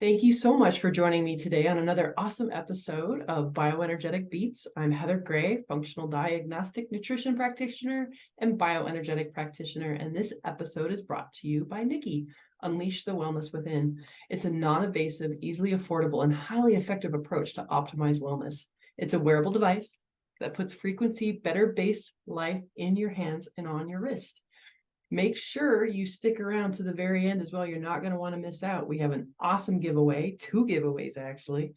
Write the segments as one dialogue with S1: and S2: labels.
S1: Thank you so much for joining me today on another awesome episode of Bioenergetic Beats. I'm Heather Gray, functional diagnostic nutrition practitioner and bioenergetic practitioner, and this episode is brought to you by Nikki, Unleash the Wellness Within. It's a non-invasive, easily affordable, and highly effective approach to optimize wellness. It's a wearable device that puts frequency, better-based life in your hands and on your wrist. Make sure you stick around to the very end as well. You're not going to want to miss out. We have an awesome giveaway, 2 giveaways actually.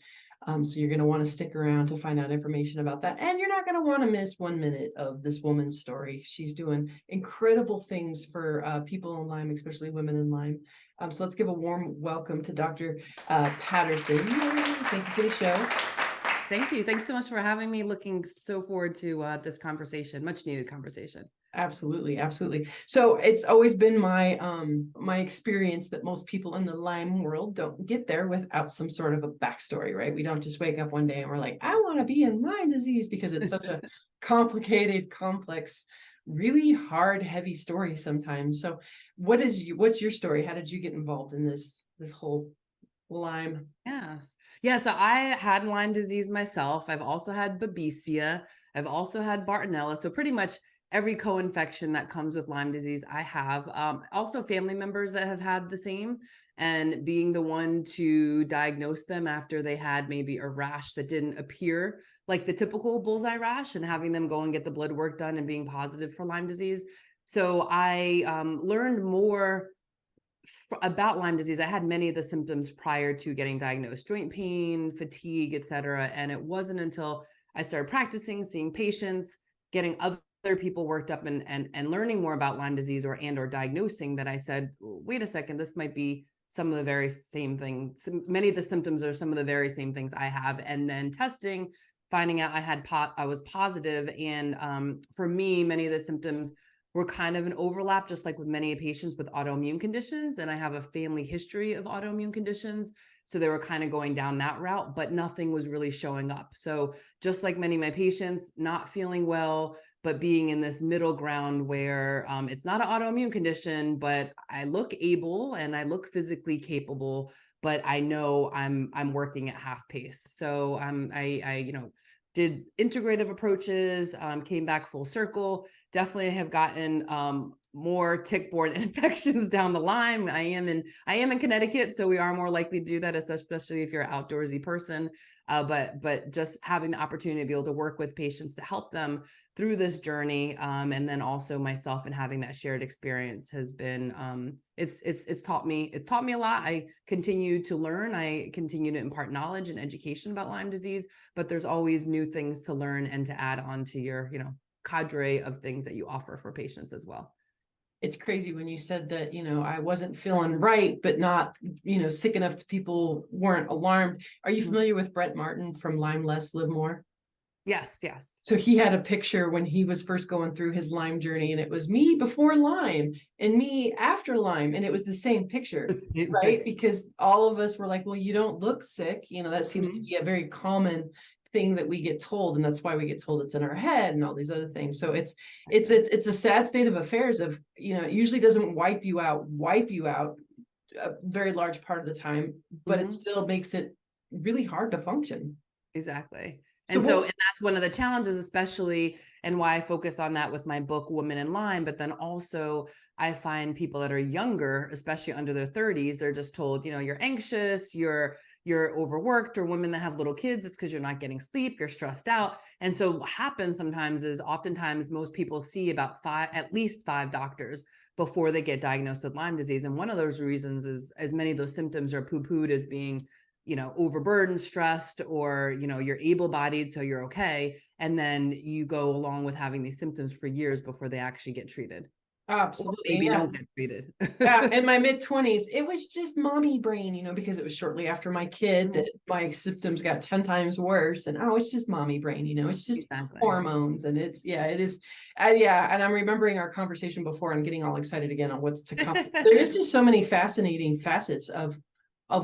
S1: So you're going to want to stick around to find out information about that. And you're not going to want to miss 1 minute of this woman's story. She's doing incredible things for people in Lyme, especially women in Lyme. So let's give a warm welcome to Dr. Patterson. Thank you to the show.
S2: Thank you. Thanks so much for having me. Looking so forward to this conversation, much needed conversation.
S1: Absolutely, absolutely. So it's always been my my experience that most people in the Lyme world don't get there without some sort of a backstory, right? We don't just wake up one day and we're like, I want to be in Lyme disease, because it's such a complicated, complex, really hard, heavy story sometimes. So what's your story? How did you get involved in this whole Lyme?
S2: Yes. Yeah. So I had Lyme disease myself. I've also had Babesia. I've also had Bartonella. So pretty much every co-infection that comes with Lyme disease, I have. Also family members that have had the same, and being the one to diagnose them after they had maybe a rash that didn't appear like the typical bullseye rash, and having them go and get the blood work done and being positive for Lyme disease. So I learned more about Lyme disease. I had many of the symptoms prior to getting diagnosed: joint pain, fatigue, etc. And it wasn't until I started practicing, seeing patients, getting other people worked up and learning more about Lyme disease or diagnosing, that I said, wait a second, this might be some of the very same things. Many of the symptoms are some of the very same things I have. And then testing, finding out I was positive. And for me, many of the symptoms were kind of an overlap, just like with many patients with autoimmune conditions. And I have a family history of autoimmune conditions. So they were kind of going down that route, but nothing was really showing up. So just like many of my patients, not feeling well, but being in this middle ground where it's not an autoimmune condition, but I look able and I look physically capable, but I know I'm working at half pace. So I did integrative approaches, came back full circle. Definitely have gotten more tick-borne infections down the line. I am in Connecticut, so we are more likely to do that, especially if you're an outdoorsy person. But just having the opportunity to be able to work with patients to help them through this journey, and then also myself, and having that shared experience has been it's taught me a lot. I continue to learn. I continue to impart knowledge and education about Lyme disease, but there's always new things to learn and to add on to your cadre of things that you offer for patients as well.
S1: It's crazy when you said that, I wasn't feeling right, but not, sick enough to people weren't alarmed. Are you familiar with Brett Martin from Lyme Less, Live More?
S2: Yes.
S1: So he had a picture when he was first going through his Lyme journey, and it was me before Lyme and me after Lyme. And it was the same picture, right? Because all of us were like, well, you don't look sick. That seems to be a very common thing that we get told, and that's why we get told it's in our head and all these other things. So it's a sad state of affairs of, it usually doesn't wipe you out a very large part of the time, but it still makes it really hard to function.
S2: Exactly. And so that's one of the challenges, especially, and why I focus on that with my book, Women in Lyme. But then also I find people that are younger, especially under their 30s, they're just told, you're anxious, you're overworked, or women that have little kids, it's because you're not getting sleep, you're stressed out. And so what happens sometimes is, oftentimes most people see at least five doctors before they get diagnosed with Lyme disease. And one of those reasons is, as many of those symptoms are poo-pooed as being overburdened, stressed, or, you're able-bodied, so you're okay. And then you go along with having these symptoms for years before they actually get treated.
S1: Absolutely.
S2: Or maybe don't get treated.
S1: Yeah, in my mid-20s, it was just mommy brain, because it was shortly after my kid that my symptoms got 10 times worse. And it's just mommy brain, it's just hormones. And it is. And I'm remembering our conversation before and getting all excited again on what's to come. There is just so many fascinating facets of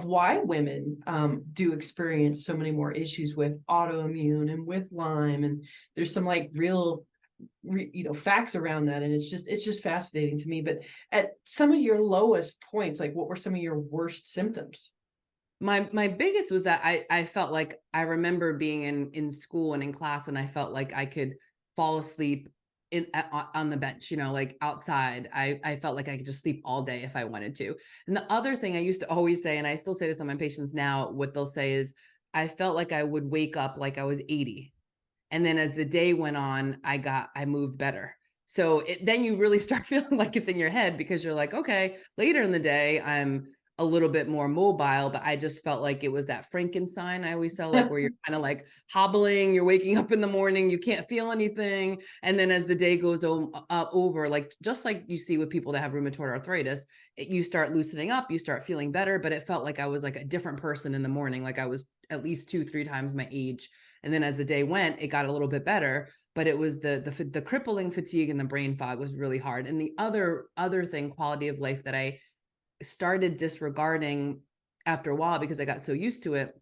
S1: why women do experience so many more issues with autoimmune and with Lyme. And there's some real facts around that. And it's just fascinating to me. But at some of your lowest points, what were some of your worst symptoms?
S2: My biggest was that I felt like I remember being in school and in class, and I felt like I could fall asleep on the bench, like outside. I felt like I could just sleep all day if I wanted to. And the other thing I used to always say, and I still say this to my patients now, what they'll say is, I felt like I would wake up like I was 80. And then as the day went on, I moved better. So then you really start feeling like it's in your head, because you're like, okay, later in the day, I'm a little bit more mobile, but I just felt like it was that Frankenstein I always tell, like where you're kind of like hobbling, you're waking up in the morning, you can't feel anything. And then as the day goes over, like just like you see with people that have rheumatoid arthritis, you start loosening up, you start feeling better. But it felt like I was like a different person in the morning, like I was at least 2-3 times my age. And then as the day went, it got a little bit better, but it was the crippling fatigue and the brain fog was really hard. And the other thing, quality of life, that I started disregarding after a while because I got so used to it,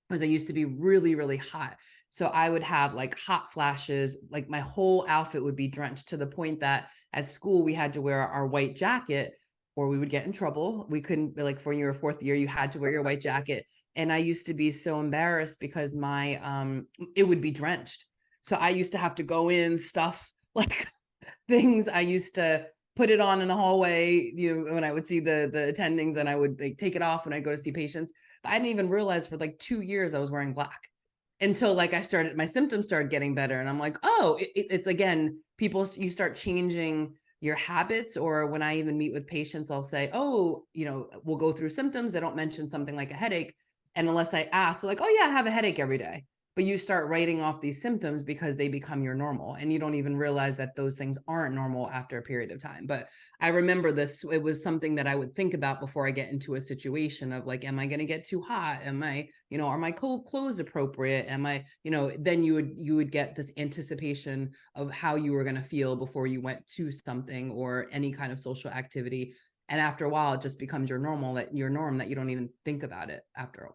S2: was I used to be really, really hot. So I would have like hot flashes, like my whole outfit would be drenched, to the point that at school we had to wear our white jacket or we would get in trouble. We couldn't, like, for your fourth year, you had to wear your white jacket. And I used to be so embarrassed because it would be drenched. So I used to have to go in, stuff like things. I used to put it on in the hallway, when I would see the attendings, and I would like take it off when I go to see patients. But I didn't even realize for like 2 years I was wearing black, until like my symptoms started getting better. And I'm like, oh, it's again, you start changing your habits. Or when I even meet with patients, I'll say, oh, we'll go through symptoms. They don't mention something like a headache. And unless I ask, they're like, oh yeah, I have a headache every day. But you start writing off these symptoms because they become your normal, and you don't even realize that those things aren't normal after a period of time. But I remember this, it was something that I would think about before I get into a situation of like, am I going to get too hot? Am I, are my cold clothes appropriate? Am I, then you would get this anticipation of how you were going to feel before you went to something or any kind of social activity. And after a while, it just becomes your norm, that you don't even think about it after,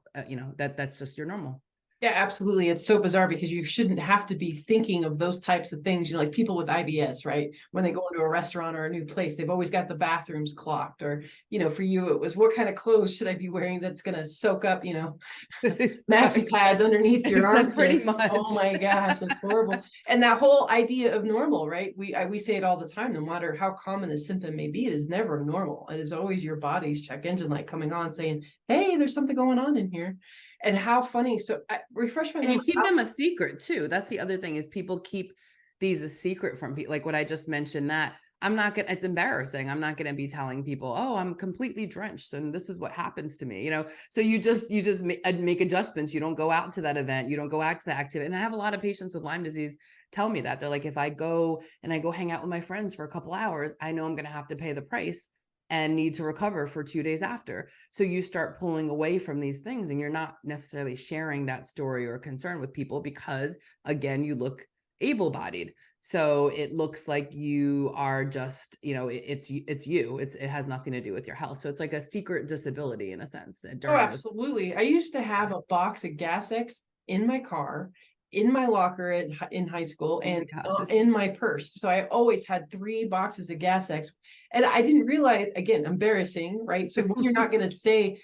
S2: that's just your normal.
S1: Yeah, absolutely. It's so bizarre because you shouldn't have to be thinking of those types of things. Like people with IBS, right? When they go into a restaurant or a new place, they've always got the bathrooms clocked. Or, for you, it was, what kind of clothes should I be wearing that's going to soak up, maxi pads underneath your armpits?
S2: Pretty much.
S1: Oh my gosh, that's horrible. And that whole idea of normal, right? We say it all the time. No matter how common a symptom may be, it is never normal. It is always your body's check engine light coming on, saying, "Hey, there's something going on in here." And how funny. So refresh my memory.
S2: And you keep them a secret too. That's the other thing, is people keep these a secret from people. Like what I just mentioned, that it's embarrassing. I'm not going to be telling people, oh, I'm completely drenched and this is what happens to me, So you just make adjustments. You don't go out to that event. You don't go out to the activity. And I have a lot of patients with Lyme disease tell me that. They're like, if I go hang out with my friends for a couple hours, I know I'm going to have to pay the price and need to recover for 2 days after. So you start pulling away from these things, and you're not necessarily sharing that story or concern with people because, again, you look able-bodied. So it looks like you are just, it's you. It has nothing to do with your health. So it's like a secret disability in a sense.
S1: Oh, absolutely. I used to have a box of Gas X in my car, in my locker in high school, and in my purse. So I always had 3 boxes of Gas X, and I didn't realize, again, embarrassing, right? So you're not going to say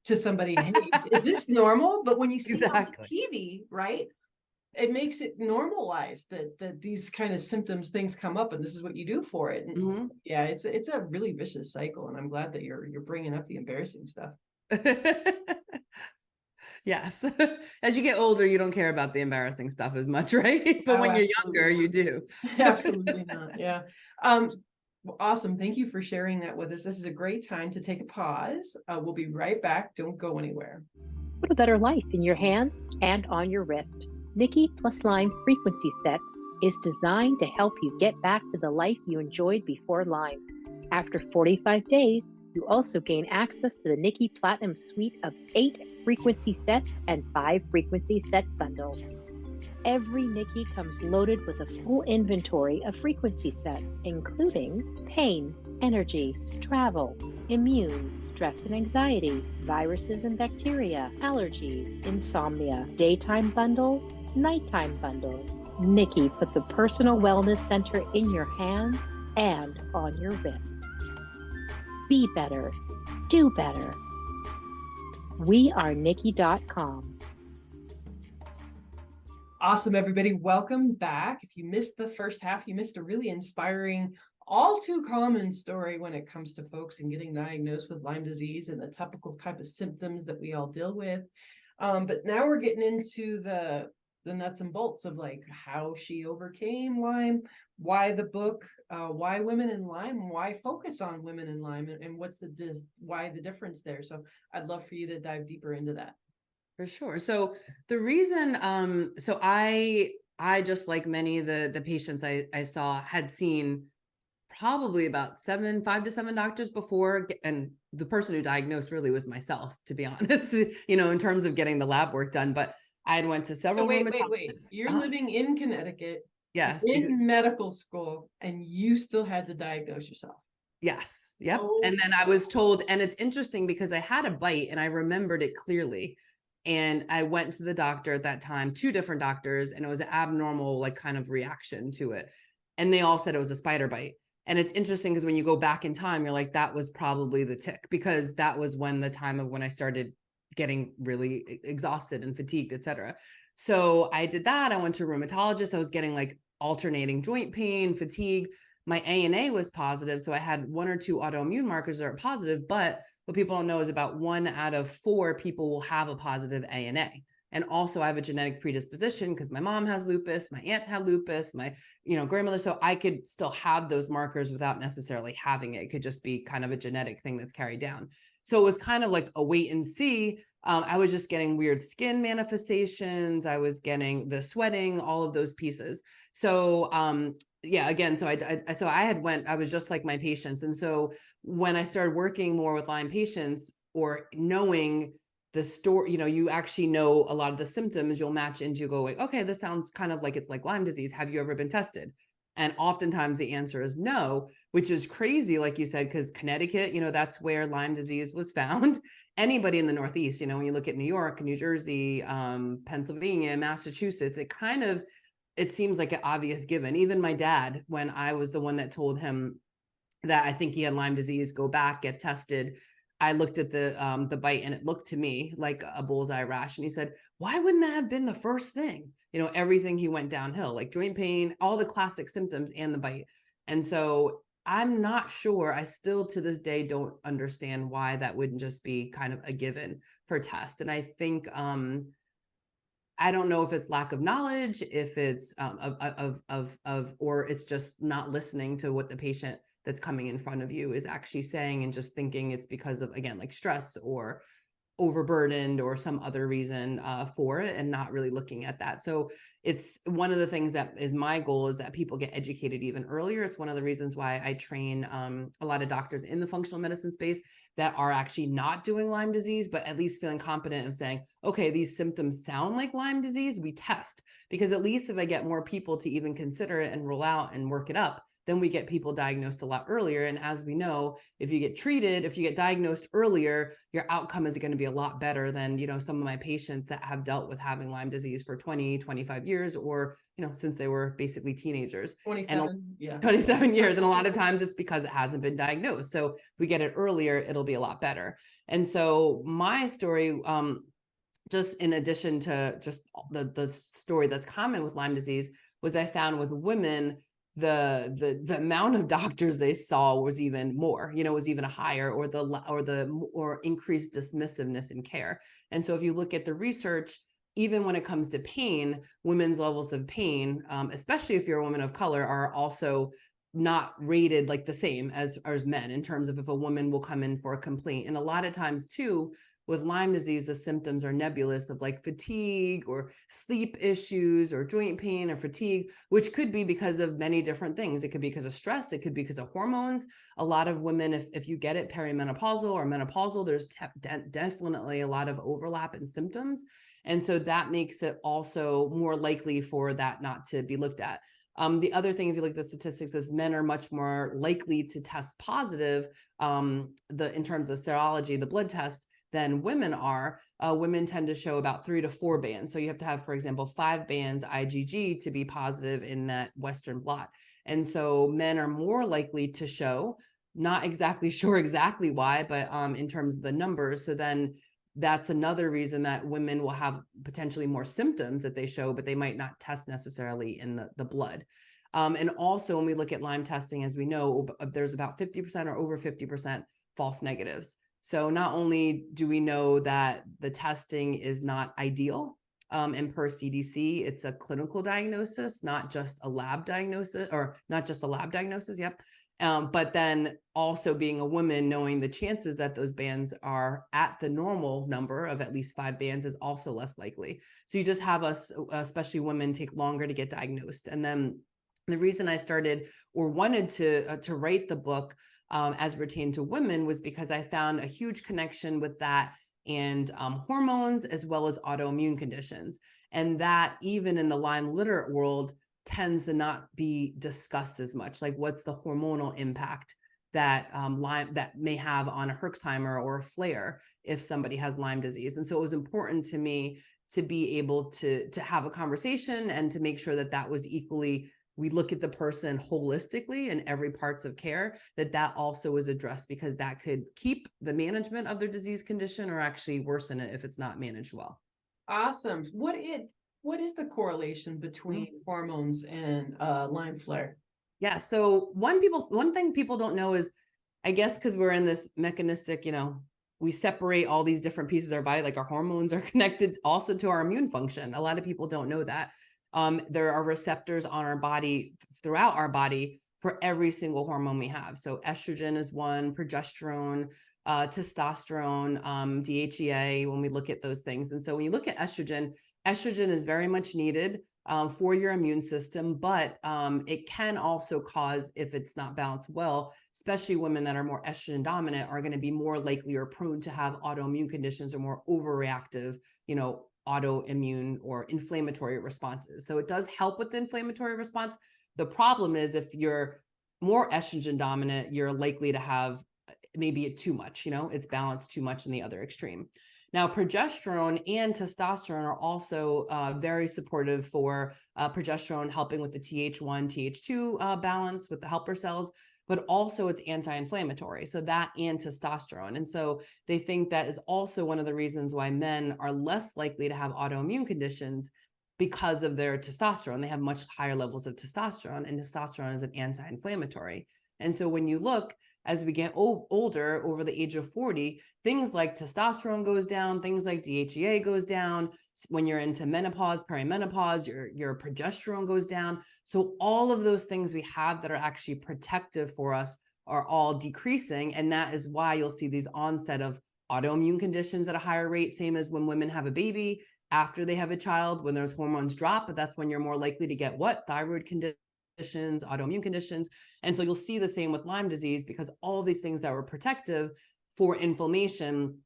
S1: to somebody, "Hey, is this normal?" But when you see it on TV, right, it makes it normalized that these kind of symptoms, things come up, and this is what you do for it. And yeah, it's a really vicious cycle, and I'm glad that you're bringing up the embarrassing stuff.
S2: Yes. As you get older, you don't care about the embarrassing stuff as much, right? But when you're younger, you do.
S1: Absolutely not. Yeah. Awesome. Thank you for sharing that with us. This is a great time to take a pause. We'll be right back. Don't go anywhere.
S3: Put a better life in your hands and on your wrist. Nikki plus Lyme frequency set is designed to help you get back to the life you enjoyed before Lyme. After 45 days, you also gain access to the Nikki Platinum suite of 8 frequency sets and 5 frequency set bundles. Every Nikki comes loaded with a full inventory of frequency set, including pain, energy, travel, immune, stress and anxiety, viruses and bacteria, allergies, insomnia, daytime bundles, nighttime bundles. Nikki puts a personal wellness center in your hands and on your wrist. Be better. Do better. We are Nikki.com.
S1: Awesome, everybody. Welcome back. If you missed the first half, you missed a really inspiring, all too common story when it comes to folks and getting diagnosed with Lyme disease and the typical type of symptoms that we all deal with. But now we're getting into the nuts and bolts of like how she overcame Lyme, why the book, why women in Lyme, why focus on women in Lyme, and what's why the difference there. So I'd love for you to dive deeper into that.
S2: For sure. So the reason, so I just like many of the patients I saw had seen probably about 5 to 7 doctors before. And the person who diagnosed really was myself, to be honest, in terms of getting the lab work done. But I had went to several
S1: wait.
S2: rheumatologists.
S1: You're living in Connecticut,
S2: Yes.
S1: in medical school, and you still had to diagnose yourself.
S2: Yes. Yep.
S1: Oh.
S2: And then I was told, and it's interesting because I had a bite and I remembered it clearly. And I went to the doctor at that time, 2 different doctors, and it was an abnormal, like, kind of reaction to it. And they all said it was a spider bite. And it's interesting because when you go back in time, you're like, that was probably the tick, because that was the time of when I started getting really exhausted and fatigued, et cetera. So I did that. I went to a rheumatologist. I was getting like alternating joint pain, fatigue. My ANA was positive. So I had 1 or 2 autoimmune markers that are positive, but what people don't know is about 1 out of 4 people will have a positive ANA. And also I have a genetic predisposition because my mom has lupus, my aunt had lupus, my, grandmother. So I could still have those markers without necessarily having it. It could just be kind of a genetic thing that's carried down. So it was kind of like a wait and see. I was just getting weird skin manifestations. I was getting the sweating, all of those pieces. So, yeah, again, so I was just like my patients. And so when I started working more with Lyme patients, or knowing the story, you actually know a lot of the symptoms, you'll match into, go like, okay, this sounds kind of like it's like Lyme disease. Have you ever been tested? And oftentimes the answer is no, which is crazy, like you said, because Connecticut, that's where Lyme disease was found. Anybody in the Northeast, when you look at New York, New Jersey, Pennsylvania, Massachusetts, it seems like an obvious given. Even my dad, when I was the one that told him that I think he had Lyme disease, go back, get tested, I looked at the bite and it looked to me like a bullseye rash. And he said, why wouldn't that have been the first thing? Everything, he went downhill, like joint pain, all the classic symptoms and the bite. And so I'm not sure. I still to this day don't understand why that wouldn't just be kind of a given for test. And I think, I don't know if it's lack of knowledge, if it's or it's just not listening to what the patient that's coming in front of you is actually saying, and just thinking it's because of, again, like stress or overburdened or some other reason for it, and not really looking at that. So it's one of the things that is my goal, is that people get educated even earlier. It's one of the reasons why I train a lot of doctors in the functional medicine space that are actually not doing Lyme disease, but at least feeling confident of saying, okay, these symptoms sound like Lyme disease, we test. Because at least if I get more people to even consider it and roll out and work it up, then we get people diagnosed a lot earlier. And as we know, if you get diagnosed earlier, your outcome is going to be a lot better than, some of my patients that have dealt with having Lyme disease for 20, 25 years, or, since they were basically teenagers.
S1: 27
S2: years. And a lot of times it's because it hasn't been diagnosed. So if we get it earlier, it'll be a lot better. And so my story, just in addition to just the story that's common with Lyme disease, was I found with women, the amount of doctors they saw was even more, was even higher, or increased dismissiveness in care. And so if you look at the research, even when it comes to pain, women's levels of pain, especially if you're a woman of color, are also not rated like the same as men, in terms of if a woman will come in for a complaint. And a lot of times too, with Lyme disease, the symptoms are nebulous, of like fatigue or sleep issues or joint pain or fatigue, which could be because of many different things. It could be because of stress. It could be because of hormones. A lot of women, if you get it perimenopausal or menopausal, there's definitely a lot of overlap in symptoms. And so that makes it also more likely for that not to be looked at. The other thing, if you look at the statistics, is men are much more likely to test positive in terms of serology, the blood test, than women are. Women tend to show about 3 to 4 bands. So you have to have, for example, 5 bands IgG to be positive in that Western blot. And so men are more likely to show, not exactly sure exactly why, but in terms of the numbers. So then that's another reason that women will have potentially more symptoms that they show, but they might not test necessarily in the blood. And also when we look at Lyme testing, as we know, there's about 50% or over 50% false negatives. So not only do we know that the testing is not ideal, and per CDC, it's a clinical diagnosis, not just a lab diagnosis, or not just a lab diagnosis. Yep. But then also being a woman, knowing the chances that those bands are at the normal number of at least 5 bands is also less likely. So you just have us, especially women, take longer to get diagnosed. And then the reason I started or wanted to write the book as pertained to women was because I found a huge connection with that and hormones, as well as autoimmune conditions. And that even in the Lyme literate world tends to not be discussed as much. Like, what's the hormonal impact that Lyme that may have on a Herxheimer or a flare if somebody has Lyme disease? And so it was important to me to be able to have a conversation and to make sure that that was equally, we look at the person holistically in every parts of care, that also is addressed, because that could keep the management of their disease condition or actually worsen it if it's not managed well.
S1: Awesome. What is the correlation between hormones and Lyme flare?
S2: Yeah. So one thing people don't know is, I guess, because we're in this mechanistic, we separate all these different pieces of our body, like our hormones are connected also to our immune function. A lot of people don't know that. There are receptors on our body, throughout our body, for every single hormone we have. So estrogen is one, progesterone, testosterone, DHEA, when we look at those things. And so when you look at estrogen is very much needed for your immune system, but it can also cause, if it's not balanced well, especially women that are more estrogen dominant are going to be more likely or prone to have autoimmune conditions or more overreactive, autoimmune or inflammatory responses. So it does help with the inflammatory response. The problem is, if you're more estrogen dominant, you're likely to have maybe too much, it's balanced too much in the other extreme. Now, progesterone and testosterone are also very supportive for progesterone, helping with the Th1, Th2 balance with the helper cells, but also it's anti-inflammatory. So that and testosterone. And so they think that is also one of the reasons why men are less likely to have autoimmune conditions, because of their testosterone. They have much higher levels of testosterone, and testosterone is an anti-inflammatory. And so when you look, as we get older, over the age of 40, things like testosterone goes down, things like DHEA goes down. When you're into menopause, perimenopause, your progesterone goes down. So all of those things we have that are actually protective for us are all decreasing. And that is why you'll see these onset of autoimmune conditions at a higher rate, same as when women have a baby, after they have a child, when those hormones drop, but that's when you're more likely to get what? Thyroid conditions, autoimmune conditions. And so you'll see the same with Lyme disease, because all these things that were protective for inflammation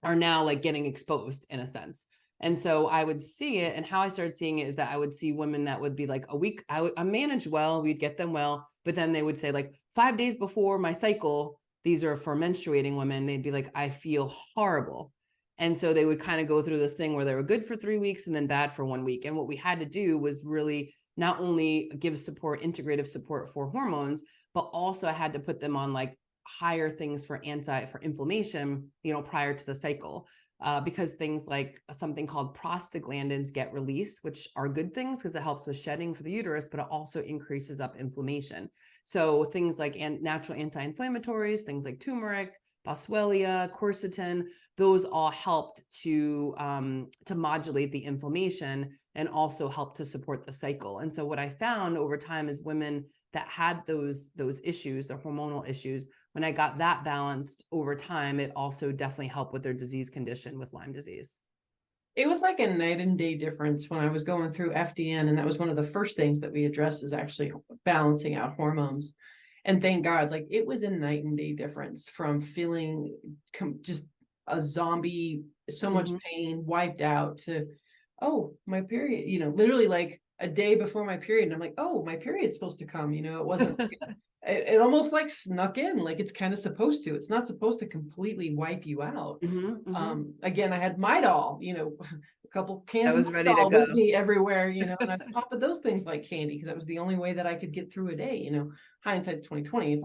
S2: are now like getting exposed in a sense. And so I would see it, and how I started seeing it is that I would see women that would be like a week, I managed well, we'd get them well, but then they would say like 5 days before my cycle, these are for menstruating women, they'd be like, I feel horrible. And so they would kind of go through this thing where they were good for 3 weeks and then bad for 1 week. And what we had to do was really not only give support, integrative support for hormones, but also I had to put them on like higher things for inflammation, prior to the cycle. Because things like something called prostaglandins get released, which are good things because it helps with shedding for the uterus, but it also increases up inflammation. So things like natural anti-inflammatories, things like turmeric, boswellia, quercetin, those all helped to modulate the inflammation and also help to support the cycle. And so what I found over time is women that had those issues, the hormonal issues, when I got that balanced over time, it also definitely helped with their disease condition with Lyme disease.
S1: It was like a night and day difference when I was going through FDN, and that was one of the first things that we addressed, is actually balancing out hormones. And thank God, like, it was a night and day difference from feeling just a zombie, so much pain, wiped out, to, oh, my period, literally like a day before my period. And I'm like, oh, my period's supposed to come, it wasn't, it almost like snuck in, like it's kind of supposed to. It's not supposed to completely wipe you out. Again, I had Midol, couple cans
S2: I
S1: of
S2: was ready to
S1: Mordol
S2: go.
S1: with me everywhere, and I popped those things like candy because that was the only way that I could get through a day. Hindsight's 2020.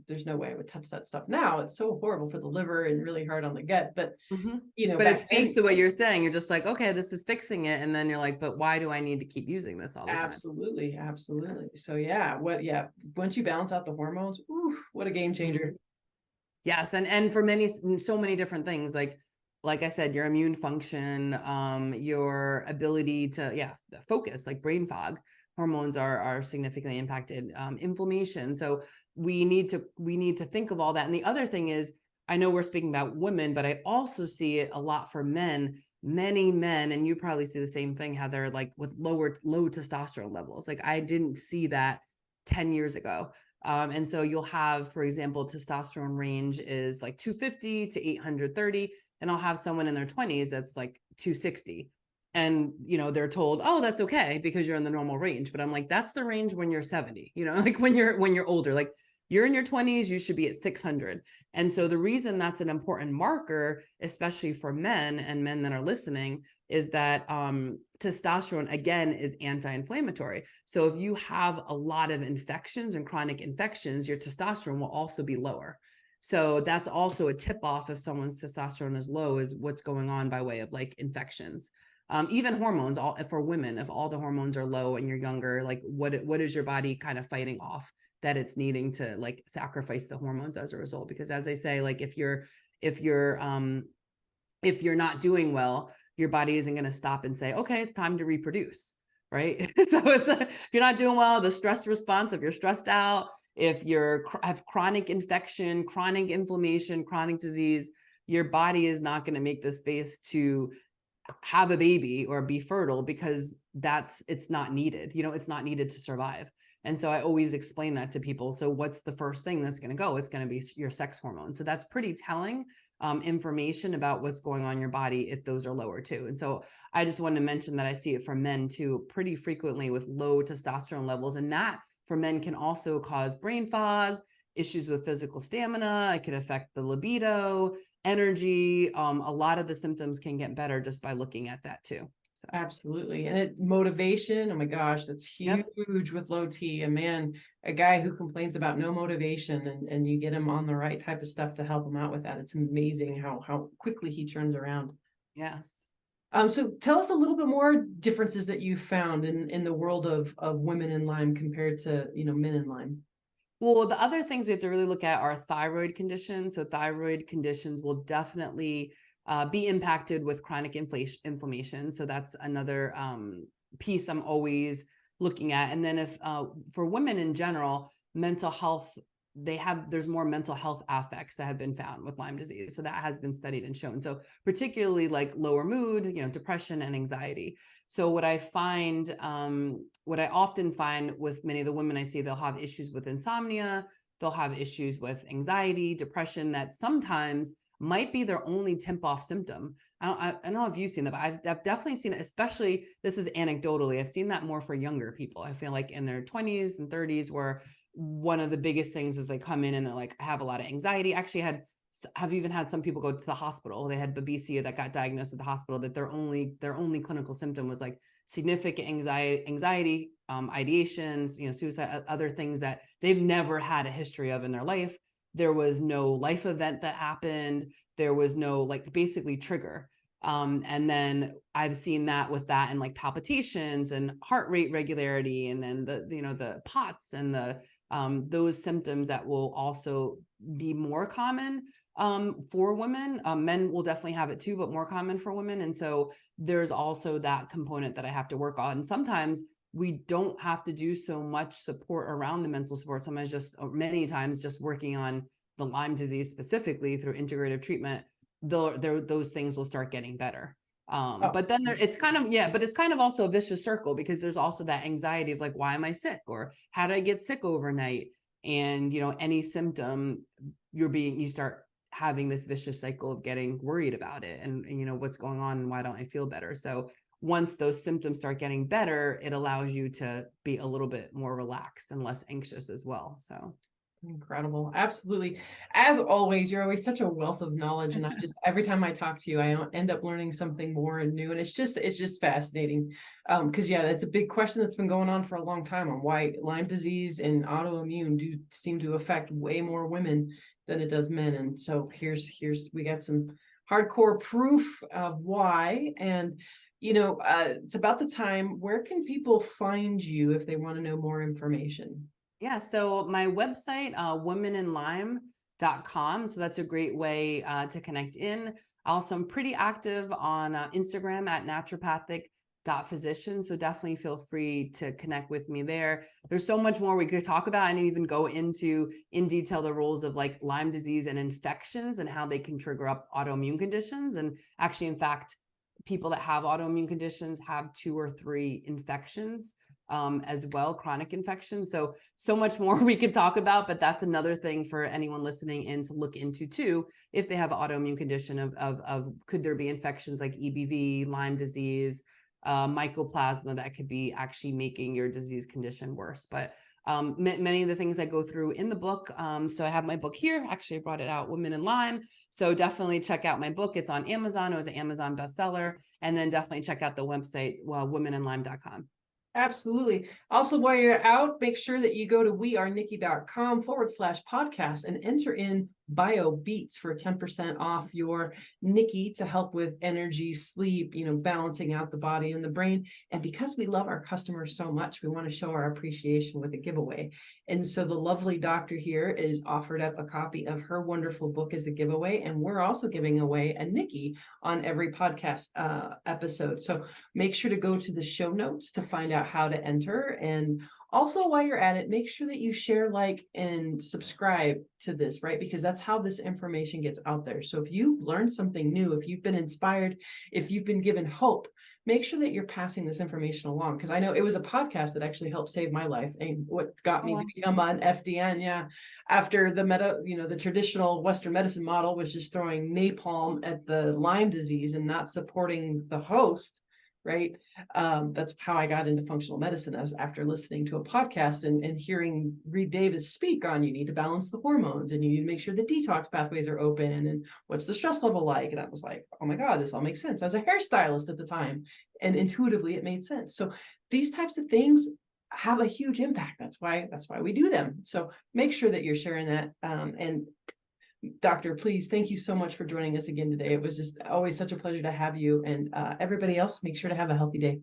S1: There's no way I would touch that stuff now. It's so horrible for the liver and really hard on the gut. But
S2: But it
S1: back
S2: speaks
S1: then,
S2: to what you're saying. You're just like, okay, this is fixing it. And then you're like, but why do I need to keep using this all the time?
S1: absolutely. So once you balance out the hormones, what a game changer.
S2: Yes. And for so many different things, like I said, your immune function, your ability to, focus, like brain fog, hormones are significantly impacted, inflammation. So we need to think of all that. And the other thing is, I know we're speaking about women, but I also see it a lot for men. Many men, and you probably see the same thing, Heather, like with low testosterone levels. Like I didn't see that 10 years ago. And so you'll have, for example, testosterone range is like 250 to 830. And I'll have someone in their 20s that's like 260. And, they're told, oh, that's okay because you're in the normal range. But I'm like, that's the range when you're 70, like when you're older, like you're in your 20s, you should be at 600. And so the reason that's an important marker, especially for men and men that are listening, is that testosterone, again, is anti-inflammatory. So if you have a lot of infections and chronic infections, your testosterone will also be lower. So that's also a tip off if someone's testosterone is low, is what's going on by way of like infections. Even hormones, for women, if all the hormones are low and you're younger, like what is your body kind of fighting off that it's needing to like sacrifice the hormones as a result? Because as they say, like if you're not doing well, your body isn't going to stop and say, okay, it's time to reproduce. Right. So if you're not doing well, the stress response, if you're stressed out, if you have chronic infection, chronic inflammation, chronic disease, your body is not going to make the space to have a baby or be fertile because it's not needed. It's not needed to survive. And so I always explain that to people. So what's the first thing that's going to go? It's going to be your sex hormone. So that's pretty telling information about what's going on in your body if those are lower too. And so I just wanted to mention that I see it for men too, pretty frequently with low testosterone levels. And that for men can also cause brain fog, issues with physical stamina. It can affect the libido, energy. A lot of the symptoms can get better just by looking at that too. So.
S1: Absolutely. And motivation, oh my gosh, that's huge with low T. A guy who complains about no motivation and you get him on the right type of stuff to help him out with that. It's amazing how quickly he turns around.
S2: Yes.
S1: So tell us a little bit more differences that you found in the world of women in Lyme compared to, men in Lyme.
S2: Well, the other things we have to really look at are thyroid conditions. So thyroid conditions will definitely be impacted with chronic inflammation. So that's another piece I'm always looking at. And then if for women in general, mental health, there's more mental health affects that have been found with Lyme disease. So that has been studied and shown. So particularly like lower mood, depression and anxiety. So what I often find with many of the women I see, they'll have issues with insomnia, they'll have issues with anxiety, depression that sometimes might be their only tip-off symptom. I don't know if you've seen that, but I've definitely seen it, especially, this is anecdotally, I've seen that more for younger people. I feel like in their 20s and 30s, where one of the biggest things is they come in and they're like, I have a lot of anxiety. Actually have even had some people go to the hospital. They had babesia that got diagnosed at the hospital, that their only clinical symptom was like significant anxiety, ideations, suicide, other things that they've never had a history of in their life. There was no life event that happened. There was no like basically trigger. And then I've seen that with that and like palpitations and heart rate regularity, and then the POTS and those symptoms that will also be more common for women. Men will definitely have it too, but more common for women. And so there's also that component that I have to work on. Sometimes we don't have to do so much support around the mental support. Sometimes many times just working on the Lyme disease specifically through integrative treatment, those things will start getting better. But then it's kind of also a vicious circle, because there's also that anxiety of like, why am I sick? Or how did I get sick overnight? And, any symptom you start having this vicious cycle of getting worried about it and what's going on and why don't I feel better? So once those symptoms start getting better, it allows you to be a little bit more relaxed and less anxious as well. So.
S1: Incredible. Absolutely. As always, you're always such a wealth of knowledge. And every time I talk to you, I end up learning something more and new. And it's just fascinating. Because yeah, that's a big question that's been going on for a long time on why Lyme disease and autoimmune do seem to affect way more women than it does men. And so we got some hardcore proof of why. And it's about the time. Where can people find you if they want to know more information?
S2: Yeah, so my website, womenandlyme.com. So that's a great way to connect in. Also, I'm pretty active on Instagram at naturopathic.physician. So definitely feel free to connect with me there. There's so much more we could talk about. I didn't even go into in detail the roles of like Lyme disease and infections and how they can trigger up autoimmune conditions. And actually, in fact, people that have autoimmune conditions have 2 or 3 infections as well, chronic infections. So much more we could talk about, but that's another thing for anyone listening in to look into too, if they have an autoimmune condition of could there be infections like EBV, Lyme disease, mycoplasma that could be actually making your disease condition worse. But many of the things I go through in the book. So I have my book here. Actually, I brought it out, Women in Lyme. So definitely check out my book. It's on Amazon. It was an Amazon bestseller. And then definitely check out the website, womenandlyme.com.
S1: Absolutely. Also, while you're out, make sure that you go to wearenikki.com/podcast and enter in Bio Beats for 10% off your Nikki to help with energy, sleep, balancing out the body and the brain. And because we love our customers so much, we want to show our appreciation with a giveaway. And so the lovely doctor here is offered up a copy of her wonderful book as a giveaway. And we're also giving away a Nikki on every podcast episode. So make sure to go to the show notes to find out how to enter. And also, while you're at it, make sure that you share, like, and subscribe to this, right? Because that's how this information gets out there. So if you've learned something new, if you've been inspired, if you've been given hope, make sure that you're passing this information along. Because I know it was a podcast that actually helped save my life and what got me to become an FDN. Yeah. After the traditional Western medicine model was just throwing napalm at the Lyme disease and not supporting the host. Right. That's how I got into functional medicine. I was after listening to a podcast and hearing Reed Davis speak on you need to balance the hormones and you need to make sure the detox pathways are open and what's the stress level like. And I was like, oh my God, this all makes sense. I was a hairstylist at the time and intuitively it made sense. So these types of things have a huge impact. That's why we do them. So make sure that you're sharing that. And Doctor, please, thank you so much for joining us again today. It was just always such a pleasure to have you. And everybody else, make sure to have a healthy day.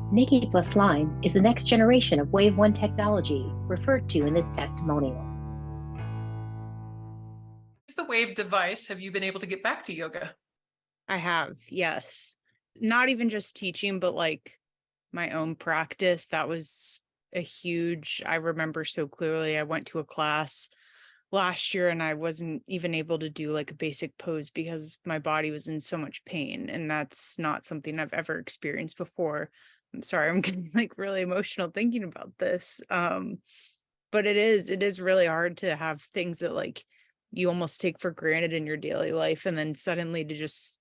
S3: Nikki plus Lyme is the next generation of Wave 1 technology referred to in this testimonial.
S4: With the Wave device, have you been able to get back to yoga?
S5: I have, yes. Not even just teaching, but like my own practice. That was I remember so clearly. I went to a class last year and I wasn't even able to do like a basic pose because my body was in so much pain. And that's not something I've ever experienced before. I'm sorry, I'm getting like really emotional thinking about this. But it is really hard to have things that like you almost take for granted in your daily life. And then suddenly to just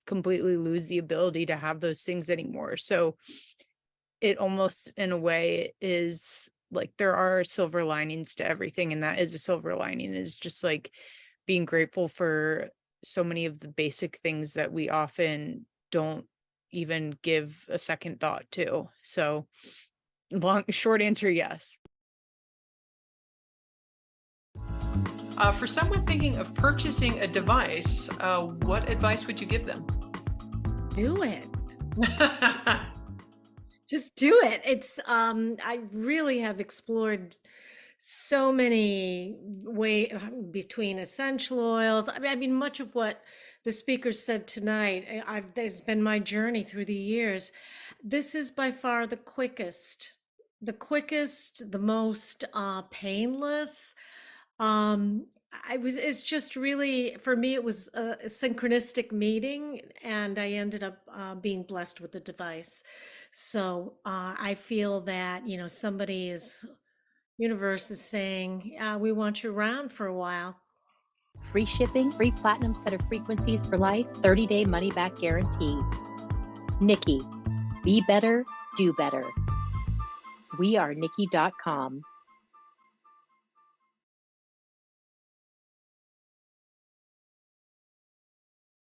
S5: completely lose the ability to have those things anymore. So it almost in a way is like there are silver linings to everything. And that is a silver lining, is just like being grateful for so many of the basic things that we often don't even give a second thought to. So short answer, yes.
S4: For someone thinking of purchasing a device, what advice would you give them?
S6: Do it. Just do it. It's I really have explored so many ways between essential oils. I mean, much of what the speakers said tonight, it's been my journey through the years. This is by far the quickest, the most painless. It's just really, for me, it was a synchronistic meeting and I ended up being blessed with the device. So I feel that, universe is saying, we want you around for a while.
S3: Free shipping, free platinum set of frequencies for life, 30-day money-back guarantee. Nikki, be better, do better. wearenikki.com.